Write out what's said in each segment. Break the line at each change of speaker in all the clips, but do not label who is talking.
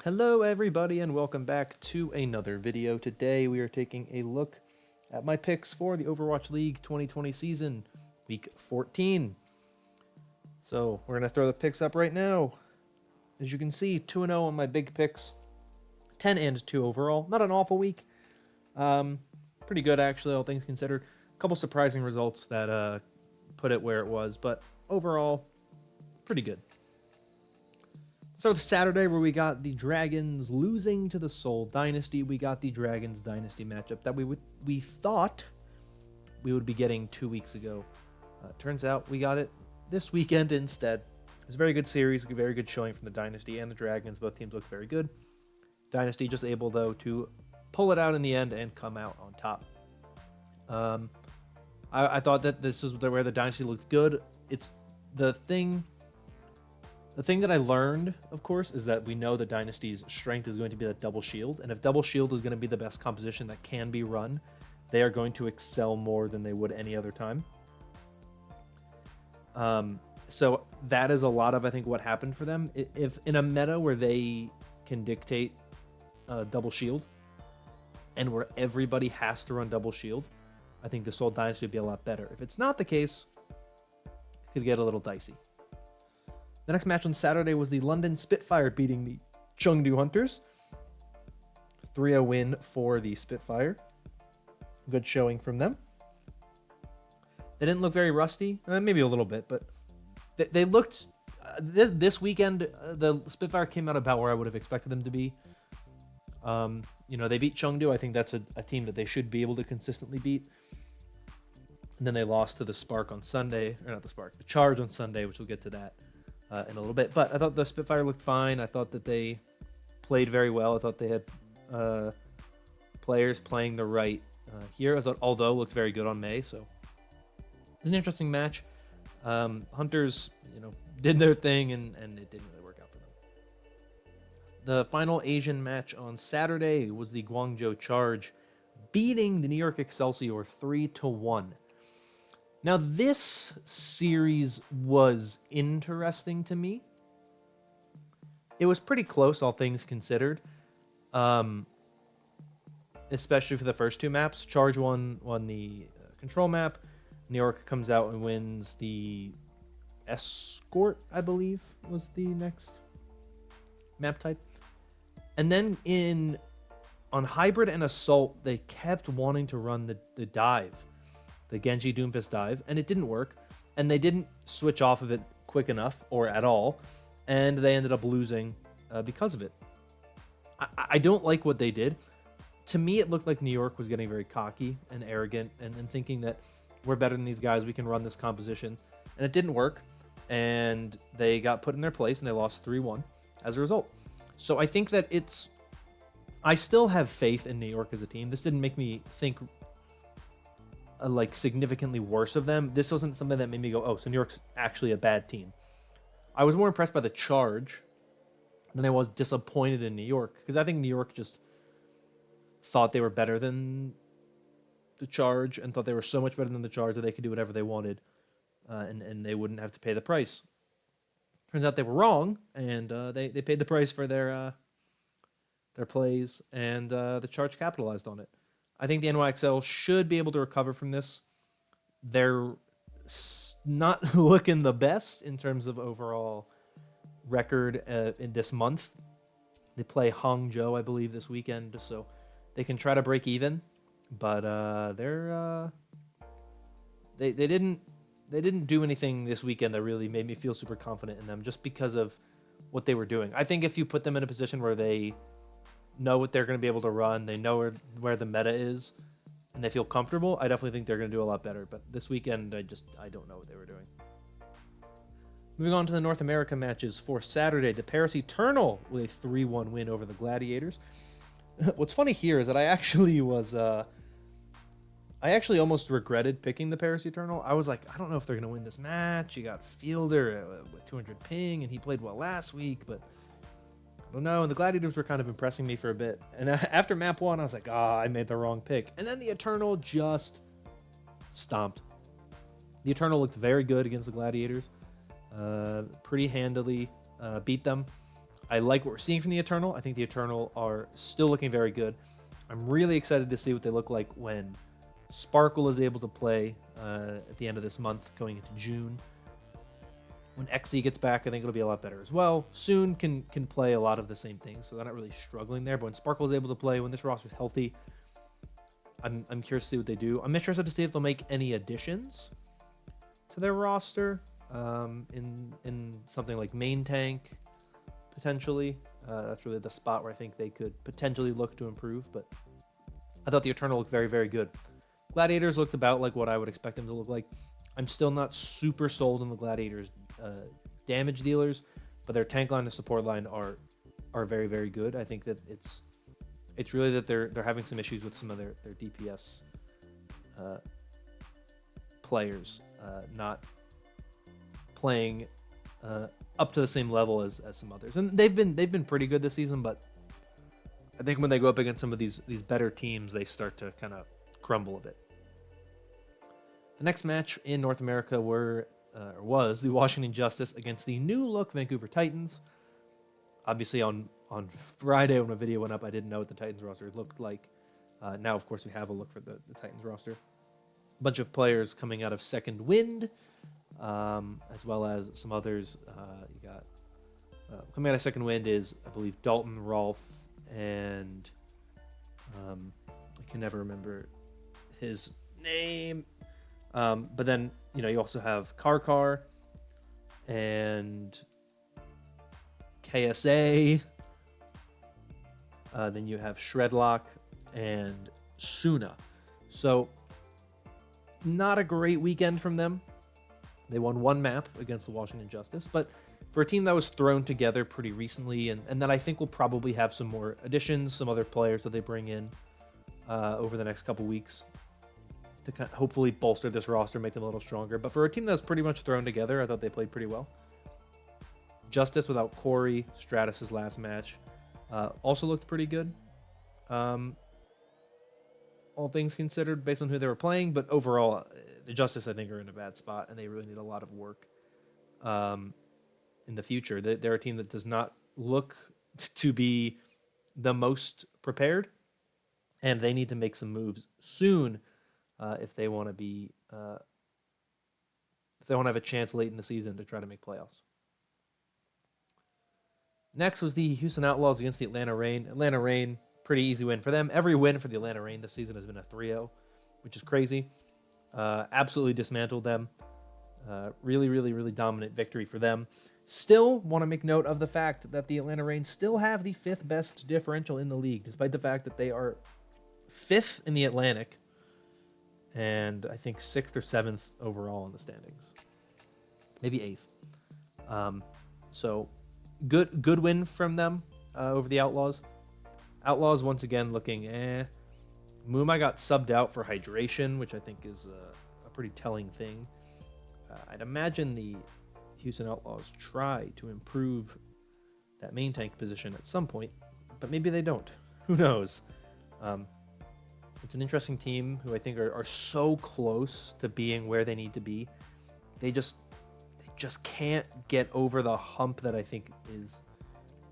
Hello everybody and welcome back to another video. Today we are taking a look at my picks for the Overwatch League 2020 season, week 14. So we're going to throw the picks up right now. As you can see, 2-0 on my big picks, 10-2 overall. Not an awful week. Pretty good actually, all things considered. A couple surprising results that put it where it was, but overall, pretty good. So Saturday, where we got the Dragons losing to the Seoul Dynasty, we got the Dragons Dynasty matchup that we thought we would be getting 2 weeks ago. Turns out we got it this weekend instead. It was a very good series, a very good showing from the Dynasty and the Dragons. Both teams looked very good. Dynasty just able, though, to pull it out in the end and come out on top. I thought that this is where the Dynasty looked good. It's the thing that I learned, of course, is that we know the Dynasty's strength is going to be that double shield, and if double shield is going to be the best composition that can be run, they are going to excel more than they would any other time. So that is a lot of, I think, what happened for them. If in a meta where they can dictate double shield, and where everybody has to run double shield, I think the Seoul Dynasty would be a lot better. If it's not the case, it could get a little dicey. The next match on Saturday was the London Spitfire beating the Chengdu Hunters. 3-0 win for the Spitfire. Good showing from them. They didn't look very rusty. Maybe a little bit, but they looked... This weekend, the Spitfire came out about where I would have expected them to be. They beat Chengdu. I think that's a team that they should be able to consistently beat. And then they lost to the Spark on Sunday. Or not the Spark, the Charge on Sunday, which we'll get to that in a little bit. But I thought the Spitfire looked fine. I thought that they played very well. I thought they had players playing the right here. I thought Aldo looked very good on May, so it's an interesting match. Hunters, did their thing, and it didn't really work out for them. The final Asian match on Saturday was the Guangzhou Charge beating the New York Excelsior 3-1. Now, this series was interesting to me. It was pretty close, all things considered. Especially for the first two maps. Charge won the control map. New York comes out and wins the Escort, I believe, was the next map type. And then on Hybrid and Assault, they kept wanting to run the dive. The Genji Doomfist dive, and it didn't work, and they didn't switch off of it quick enough, or at all, and they ended up losing because of it. I don't like what they did. To me, it looked like New York was getting very cocky and arrogant, and thinking that we're better than these guys, we can run this composition, and it didn't work, and they got put in their place, and they lost 3-1 as a result. So I think that I still have faith in New York as a team. This didn't make me think significantly worse of them. This wasn't something that made me go, oh, so New York's actually a bad team. I was more impressed by the Charge than I was disappointed in New York, because I think New York just thought they were better than the Charge and thought they were so much better than the Charge that they could do whatever they wanted, and they wouldn't have to pay the price. Turns out they were wrong, and they paid the price for their plays, and the Charge capitalized on it. I think the NYXL should be able to recover from this. They're not looking the best in terms of overall record in this month. They play Hangzhou, I believe, this weekend, so they can try to break even. But they didn't do anything this weekend that really made me feel super confident in them, just because of what they were doing. I think if you put them in a position where they know what they're going to be able to run, they know where the meta is, and they feel comfortable, I definitely think they're going to do a lot better. But this weekend, I don't know what they were doing. Moving on to the North America matches for Saturday, the Paris Eternal with a 3-1 win over the Gladiators. What's funny here is that I actually almost regretted picking the Paris Eternal. I was like, I don't know if they're going to win this match. You got Fielder with 200 ping, and he played well last week, but I don't know. And the Gladiators were kind of impressing me for a bit. And after map 1, I was like, I made the wrong pick. And then the Eternal just stomped. The Eternal looked very good against the Gladiators. Pretty handily beat them. I like what we're seeing from the Eternal. I think the Eternal are still looking very good. I'm really excited to see what they look like when Sparkle is able to play at the end of this month, going into June. When XZ gets back, I think it'll be a lot better as well. Soon can play a lot of the same things, so they're not really struggling there. But when Sparkle is able to play, when this roster's healthy, I'm curious to see what they do. I'm interested to see if they'll make any additions to their roster in something like main tank, potentially. That's really the spot where I think they could potentially look to improve. But I thought the Eternal looked very, very good. Gladiators looked about like what I would expect them to look like. I'm still not super sold on the Gladiators' damage dealers, but their tank line and support line are very, very good. I think that it's really that they're having some issues with some of their DPS players not playing up to the same level as some others, and they've been pretty good this season. But I think when they go up against some of these better teams, they start to kind of crumble a bit. The next match in North America was the Washington Justice against the new look Vancouver Titans. Obviously, on Friday when the video went up, I didn't know what the Titans roster looked like. Now, of course, we have a look for the Titans roster. A bunch of players coming out of Second Wind, as well as some others. You got coming out of Second Wind is, I believe, Dalton, Rolf, and I can never remember his name. But then, you also have Karkar and KSA. Then you have Shredlock and Suna. So, not a great weekend from them. They won one map against the Washington Justice, but for a team that was thrown together pretty recently, and that I think will probably have some more additions, some other players that they bring in over the next couple weeks to kind of hopefully bolster this roster, make them a little stronger. But for a team that was pretty much thrown together, I thought they played pretty well. Justice without Corey, Stratus's last match, also looked pretty good. All things considered, based on who they were playing, but overall, the Justice, I think, are in a bad spot, and they really need a lot of work in the future. They're a team that does not look to be the most prepared, and they need to make some moves soon if they want to be if they want to have a chance late in the season to try to make playoffs. Next was the Houston Outlaws against the Atlanta Reign. Atlanta Reign, pretty easy win for them. Every win for the Atlanta Reign this season has been a 3-0, which is crazy. Absolutely dismantled them. Really, really, really dominant victory for them. Still want to make note of the fact that the Atlanta Reign still have the 5th best differential in the league, despite the fact that they are 5th in the Atlantic and I think 6th or 7th overall in the standings. Maybe 8th. So good win from them over the Outlaws. Outlaws once again looking Muma got subbed out for hydration, which I think is a pretty telling thing. I'd imagine the Houston Outlaws try to improve that main tank position at some point, but maybe they don't. Who knows? It's an interesting team who I think are so close to being where they need to be. They just can't get over the hump that I think is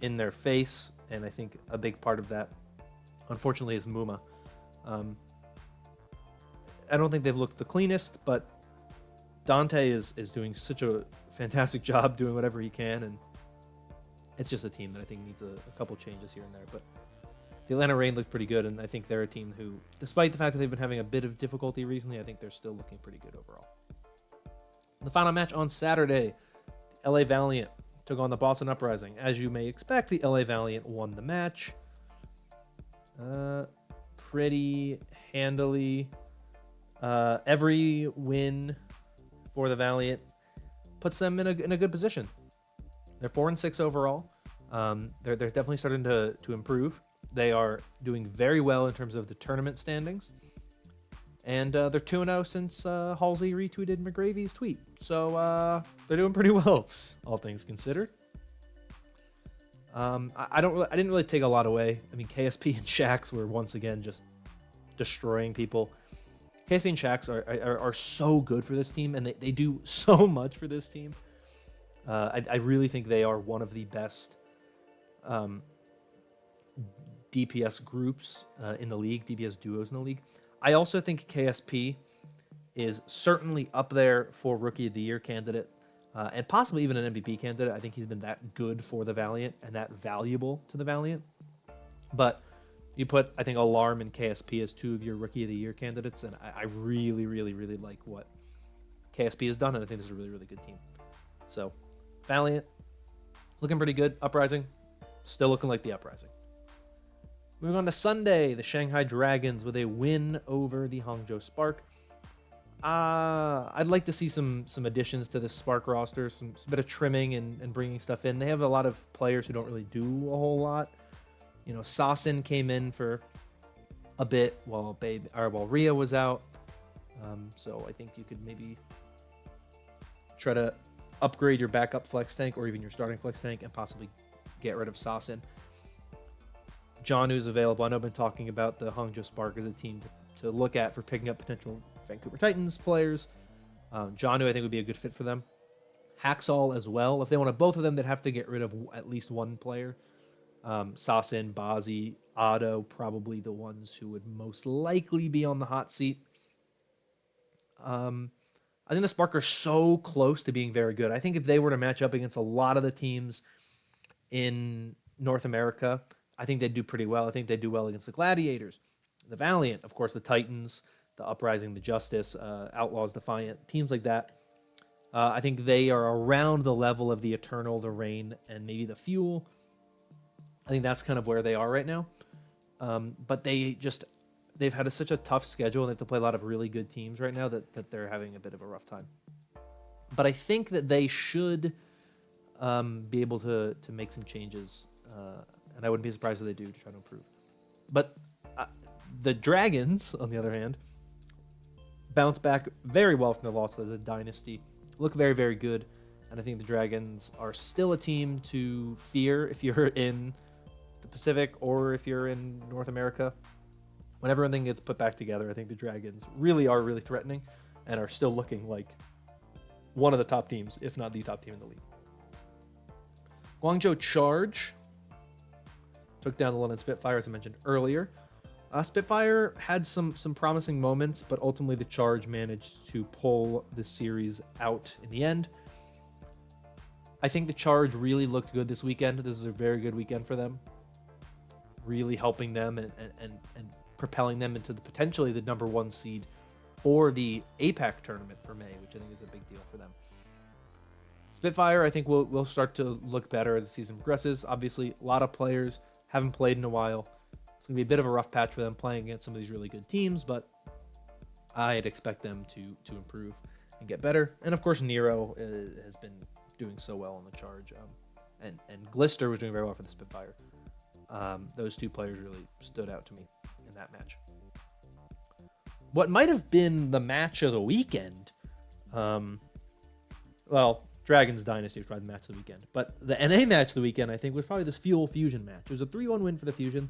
in their face, and I think a big part of that, unfortunately, is Muma. I don't think they've looked the cleanest, but Dante is doing such a fantastic job doing whatever he can, and it's just a team that I think needs a couple changes here and there. But the Atlanta Reign looked pretty good, and I think they're a team who, despite the fact that they've been having a bit of difficulty recently, I think they're still looking pretty good overall. The final match on Saturday, the LA Valiant took on the Boston Uprising. As you may expect, the LA Valiant won the match pretty handily. Every win for the Valiant puts them in a good position. They're 4-6 overall. They're definitely starting to improve. They are doing very well in terms of the tournament standings. And they're 2-0 since Halsey retweeted McGravy's tweet. So they're doing pretty well, all things considered. I didn't really take a lot away. I mean, KSP and Shax were once again just destroying people. KSP and Shax are so good for this team, and they do so much for this team. I really think they are one of the best DPS groups in the league, DPS duos in the league. I also think KSP is certainly up there for Rookie of the Year candidate, and possibly even an MVP candidate. I think he's been that good for the Valiant and that valuable to the Valiant. But you put, I think, Alarm and KSP as two of your Rookie of the Year candidates, and I really, really, really like what KSP has done, and I think this is a really, really good team. So, Valiant, looking pretty good. Uprising, still looking like the Uprising. Moving on to Sunday, the Shanghai Dragons with a win over the Hangzhou Spark. I'd like to see some additions to this Spark roster, some bit of trimming and bringing stuff in. They have a lot of players who don't really do a whole lot. You know, Sasin came in for a bit while Rhea was out. So I think you could maybe try to upgrade your backup flex tank or even your starting flex tank and possibly get rid of Sasin. John, who's available, I know I've been talking about the Hangzhou Spark as a team to look at for picking up potential Vancouver Titans players. John, who I think would be a good fit for them. Haxall as well. If they wanted both of them, they'd have to get rid of at least one player. Sasin, Bazi, Otto, probably the ones who would most likely be on the hot seat. I think the Spark are so close to being very good. I think if they were to match up against a lot of the teams in North America, I think they'd do pretty well. I think they'd do well against the Gladiators, the Valiant, of course, the Titans, the Uprising, the Justice, Outlaws, Defiant, teams like that. I think they are around the level of the Eternal, the Reign, and maybe the Fuel. I think that's kind of where they are right now. But they've had such a tough schedule, and they have to play a lot of really good teams right now that they're having a bit of a rough time. But I think that they should be able to make some changes, and I wouldn't be surprised if they do to try to improve. But the Dragons, on the other hand, bounce back very well from the loss of the Dynasty. Look very, very good. And I think the Dragons are still a team to fear if you're in the Pacific or if you're in North America. When everything gets put back together, I think the Dragons really are really threatening and are still looking like one of the top teams, if not the top team in the league. Guangzhou Charge took down the London Spitfire, as I mentioned earlier. Spitfire had some promising moments, but ultimately the Charge managed to pull the series out in the end. I think the Charge really looked good this weekend. This is a very good weekend for them. Really helping them and propelling them into potentially the number one seed for the APAC tournament for May, which I think is a big deal for them. Spitfire, I think, will start to look better as the season progresses. Obviously, a lot of players haven't played in a while. It's going to be a bit of a rough patch for them playing against some of these really good teams, but I'd expect them to improve and get better. And of course, Nero has been doing so well on the Charge, and Glister was doing very well for the Spitfire. Those two players really stood out to me in that match. What might have been the match of the weekend, Dragons Dynasty was probably the match of the weekend, but the NA match of the weekend, I think, was probably this Fuel Fusion match. It was a 3-1 win for the Fusion.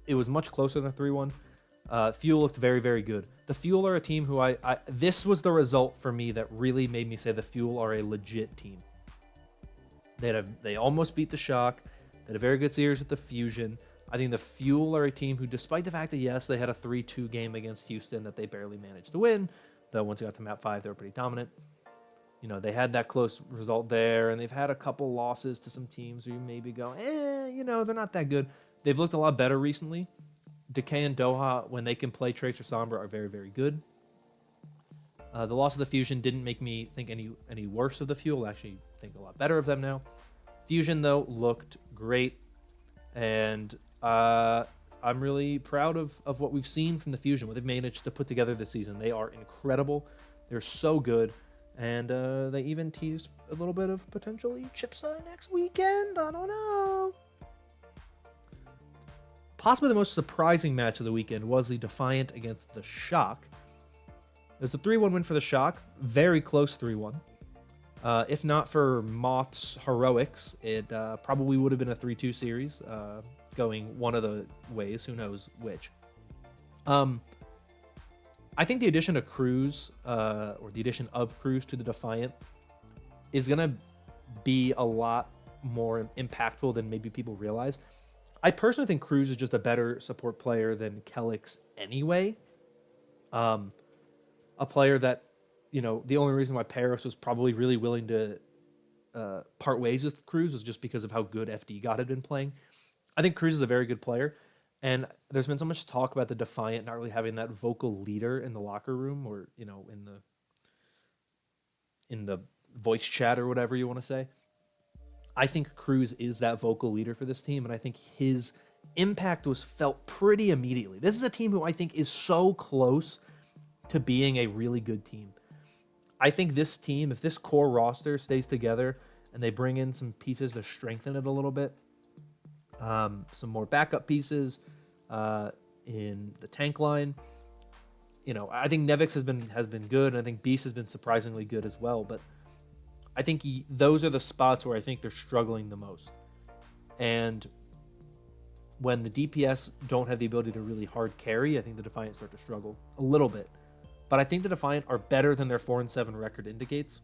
It was much closer than 3-1. Fuel looked very, very good. The Fuel are a team who this was the result for me that really made me say the Fuel are a legit team. They almost beat the Shock. They had a very good series with the Fusion. I think the Fuel are a team who, despite the fact that, yes, they had a 3-2 game against Houston that they barely managed to win, though once they got to map 5, they were pretty dominant. You know, they had that close result there, and they've had a couple losses to some teams where you maybe go, they're not that good. They've looked a lot better recently. Decay and Doha, when they can play Tracer Sombra, are very, very good. The loss of the Fusion didn't make me think any worse of the Fuel. I actually think a lot better of them now. Fusion, though, looked great, and I'm really proud of what we've seen from the Fusion, what they've managed to put together this season. They are incredible. They're so good, and they even teased a little bit of potentially Chipsa next weekend. I don't know. Possibly the most surprising match of the weekend was the Defiant against the Shock. It was a 3-1 win for the Shock. Very close 3-1. If not for Moth's heroics, it probably would have been a 3-2 series, going one of the ways. Who knows which. I think the addition of Cruz, or the addition of Cruz to the Defiant, is going to be a lot more impactful than maybe people realize. I personally think Cruz is just a better support player than Kellix anyway. A player that, the only reason why Paris was probably really willing to part ways with Cruz was just because of how good FD God had been playing. I think Cruz is a very good player, and there's been so much talk about the Defiant not really having that vocal leader in the locker room, or in the voice chat or whatever you want to say. I think Cruz is that vocal leader for this team, and I think his impact was felt pretty immediately. This is a team who I think is so close to being a really good team. I think this team, if this core roster stays together and they bring in some pieces to strengthen it a little bit, some more backup pieces in the tank line, I think Nevix has been good, and I think Beast has been surprisingly good as well. But I think those are the spots where I think they're struggling the most. And when the DPS don't have the ability to really hard carry, I think the Defiant start to struggle a little bit. But I think the Defiant are better than their 4-7 record indicates.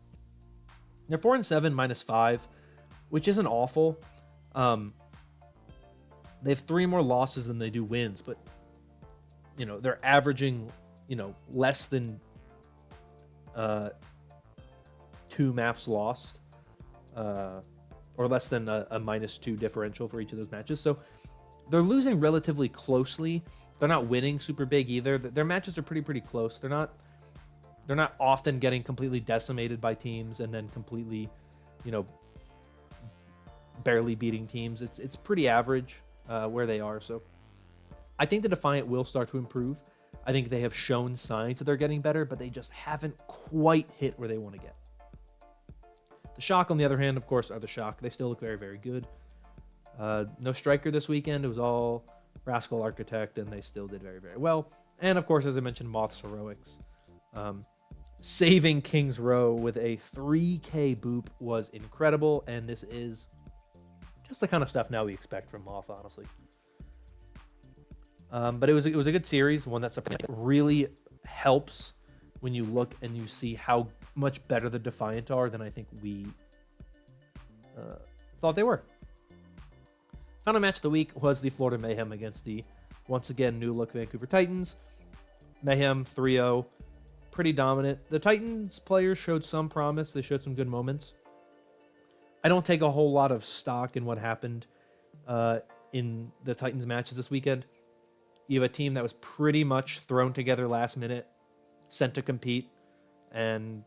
They're 4-7 -5, which isn't awful. They have 3 more losses than they do wins, but they're averaging less than 2 maps lost, or less than a -2 differential for each of those matches. So they're losing relatively closely. They're not winning super big either. Their matches are pretty close. They're not often getting completely decimated by teams and then completely, barely beating teams. It's pretty average where they are. So I think the Defiant will start to improve. I think they have shown signs that they're getting better, but they just haven't quite hit where they want to get. The Shock, on the other hand, of course, are the Shock. They still look very good. No Striker this weekend. It was all Rascal Architect, and they still did very well. And, of course, as I mentioned, Moth's Heroics. Saving King's Row with a 3K boop was incredible, and this is just the kind of stuff now we expect from Moth, honestly. But it was a good series, one that really helps when you look and you see how much better the Defiant are than I think we thought they were. Final match of the week was the Florida Mayhem against the, once again, new look Vancouver Titans. Mayhem 3-0, pretty dominant. The Titans players showed some promise. They showed some good moments. I don't take a whole lot of stock in what happened in the Titans matches this weekend. You have a team that was pretty much thrown together last minute, sent to compete, and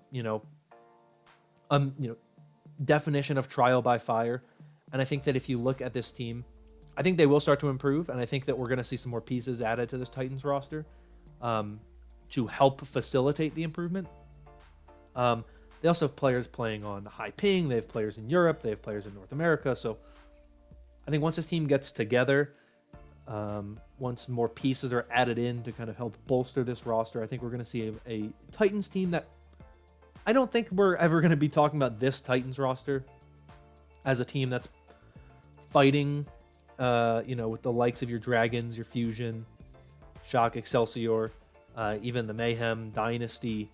definition of trial by fire. And I think that if you look at this team, I think they will start to improve, and I think that we're going to see some more pieces added to this Titans roster to help facilitate the improvement. They also have players playing on high ping. They have players in Europe. They have players in North America. So I think once this team gets together, once more pieces are added in to kind of help bolster this roster, I think we're going to see a Titans team that I don't think we're ever going to be talking about this Titans roster as a team that's fighting, with the likes of your Dragons, your Fusion, Shock, Excelsior, even the Mayhem, Dynasty,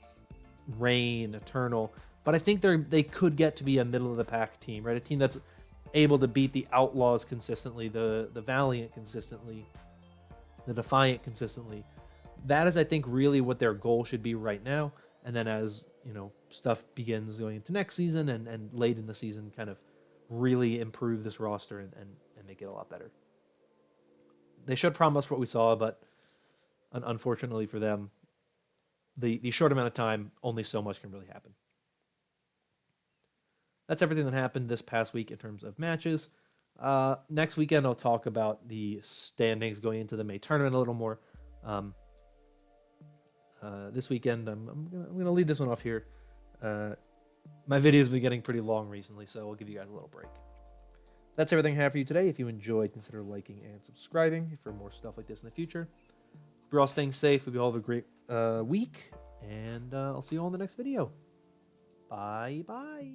Reign, Eternal. But I think they could get to be a middle-of-the-pack team, right? A team that's able to beat the Outlaws consistently, the Valiant consistently, the Defiant consistently. That is, I think, really what their goal should be right now. And then as, stuff begins going into next season and late in the season, kind of really improve this roster and make it a lot better. They showed promise for what we saw, but unfortunately for them, the short amount of time, only so much can really happen. That's everything that happened this past week in terms of matches. Next weekend, I'll talk about the standings going into the May tournament a little more. This weekend, I'm gonna leave this one off here. My video's been getting pretty long recently, so I'll give you guys a little break. That's everything I have for you today. If you enjoyed, consider liking and subscribing for more stuff like this in the future. Hope you're all staying safe. Hope you all have a great week, and I'll see you all in the next video. Bye-bye.